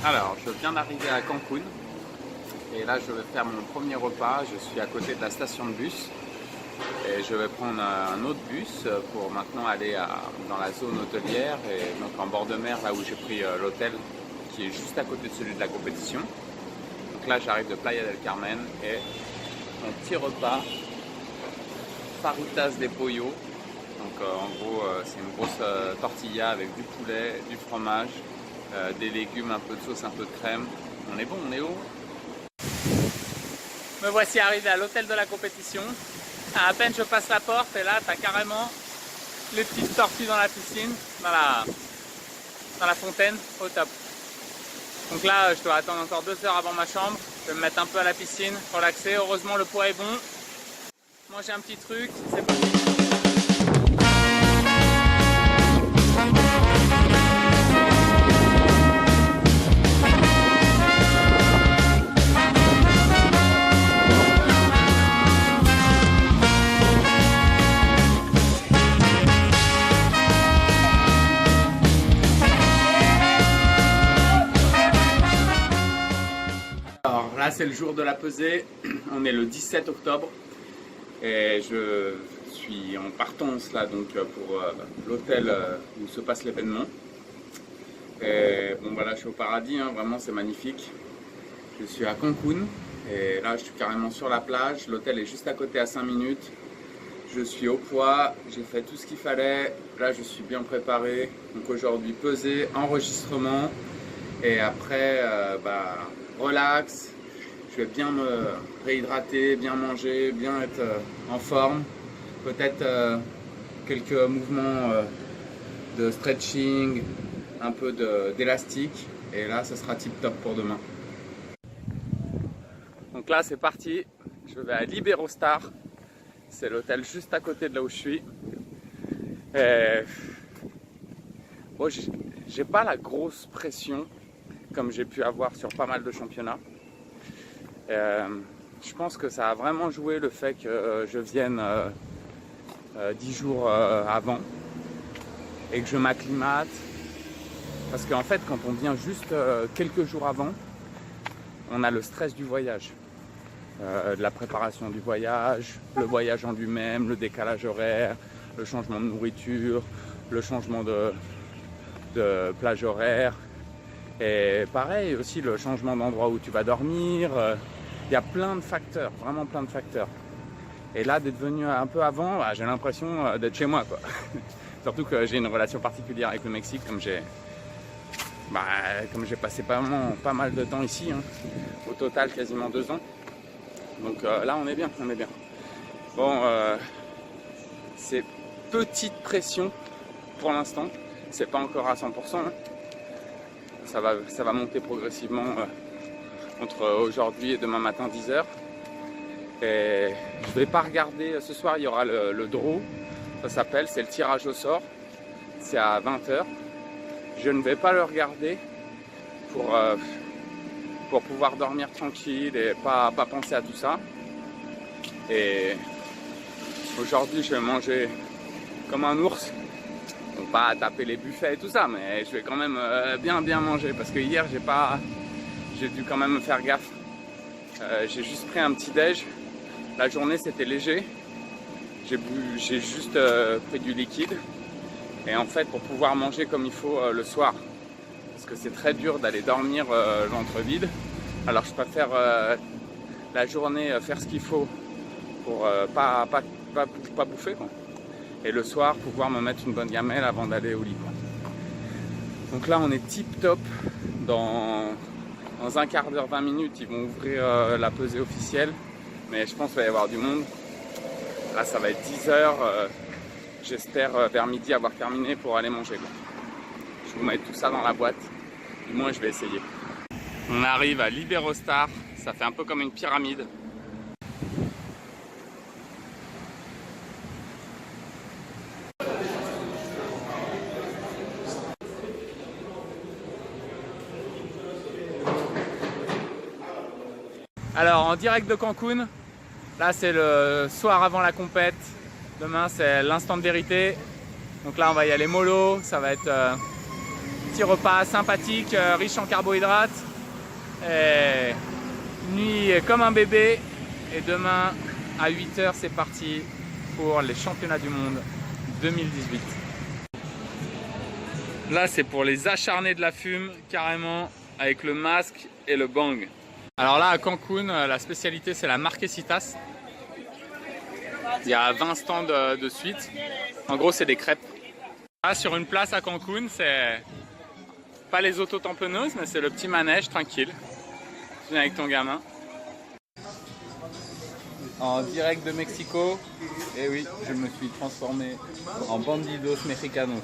Alors, je viens d'arriver à Cancun et là je vais faire mon premier repas. Je suis à côté de la station de bus et je vais prendre un autre bus pour maintenant aller dans la zone hôtelière et donc en bord de mer, là où j'ai pris l'hôtel qui est juste à côté de celui de la compétition. Donc là j'arrive de Playa del Carmen et mon petit repas, Fajitas de Pollo. Donc en gros c'est une grosse tortilla avec du poulet, du fromage, des légumes, un peu de sauce, un peu de crème. On est bon, on est haut. Me voici arrivé à l'hôtel de la compétition. À peine je passe la porte et là tu as carrément les petites tortues dans la piscine, dans la fontaine, au top. Donc là je dois attendre encore 2 heures avant ma chambre. Je vais me mettre un peu à la piscine, relaxer. Heureusement le poids est bon. Manger un petit truc, c'est parti. Alors là c'est le jour de la pesée, on est le 17 octobre et je suis en partance là donc pour l'hôtel où se passe l'événement. Et bon voilà, je suis au paradis, hein, vraiment c'est magnifique. Je suis à Cancun et là je suis carrément sur la plage, l'hôtel est juste à côté à 5 minutes. Je suis au poids, j'ai fait tout ce qu'il fallait, là je suis bien préparé. Donc aujourd'hui pesée, enregistrement et après relax. Je vais bien me réhydrater, bien manger, bien être en forme. Peut-être quelques mouvements de stretching, un peu d'élastique. Et là, ce sera tip top pour demain. Donc là, c'est parti. Je vais à Iberostar. C'est l'hôtel juste à côté de là où je suis. Et bon, j'ai pas la grosse pression comme j'ai pu avoir sur pas mal de championnats. Je pense que ça a vraiment joué le fait que je vienne 10 jours avant et que je m'acclimate. Parce qu'en fait, quand on vient juste quelques jours avant, on a le stress du voyage, de la préparation du voyage, le voyage en lui-même, le décalage horaire, le changement de nourriture, le changement de plage horaire. Et pareil aussi le changement d'endroit où tu vas dormir, il y a plein de facteurs, vraiment plein de facteurs. Et là d'être venu un peu avant, j'ai l'impression d'être chez moi quoi. Surtout que j'ai une relation particulière avec le Mexique comme j'ai passé pas mal de temps ici, hein. Au total quasiment 2 ans. Donc là on est bien, on est bien. Bon, c'est petite pression pour l'instant, c'est pas encore à 100%. Hein. Ça va monter progressivement entre aujourd'hui et demain matin 10h. Et je vais pas regarder, ce soir il y aura le draw, ça s'appelle, c'est le tirage au sort, c'est à 20h. Je ne vais pas le regarder pour pouvoir dormir tranquille et pas penser à tout ça. Et aujourd'hui je vais manger comme un ours. Donc pas taper les buffets et tout ça, mais je vais quand même bien manger parce que hier j'ai dû quand même me faire gaffe. J'ai juste pris un petit déj. La journée c'était léger. J'ai juste pris du liquide. Et en fait pour pouvoir manger comme il faut le soir, parce que c'est très dur d'aller dormir ventre vide. Alors je préfère la journée faire ce qu'il faut pour pas bouffer quoi. Et le soir pouvoir me mettre une bonne gamelle avant d'aller au lit quoi. Donc là on est tip top. Dans un quart d'heure, 20 minutes ils vont ouvrir la pesée officielle, mais je pense qu'il va y avoir du monde. Là ça va être 10h, j'espère vers midi avoir terminé pour aller manger quoi. Je vais vous mettre tout ça dans la boîte, du moins je vais essayer. On arrive à Iberostar, ça fait un peu comme une pyramide. Alors en direct de Cancun, là c'est le soir avant la compète, demain c'est l'instant de vérité. Donc là on va y aller mollo, ça va être petit repas sympathique, riche en carbohydrates. Et nuit comme un bébé. Et demain à 8 h, c'est parti pour les championnats du monde 2018. Là, c'est pour les acharnés de la fume, carrément, avec le masque et le bang. Alors là, à Cancun, la spécialité, c'est la Marquesitas. Il y a 20 stands de suite. En gros, c'est des crêpes. Là, sur une place à Cancun, c'est pas les auto-tamponneuses, mais c'est le petit manège, tranquille. Tu viens avec ton gamin. En direct de Mexico, et oui, je me suis transformé en bandidos mexicanos.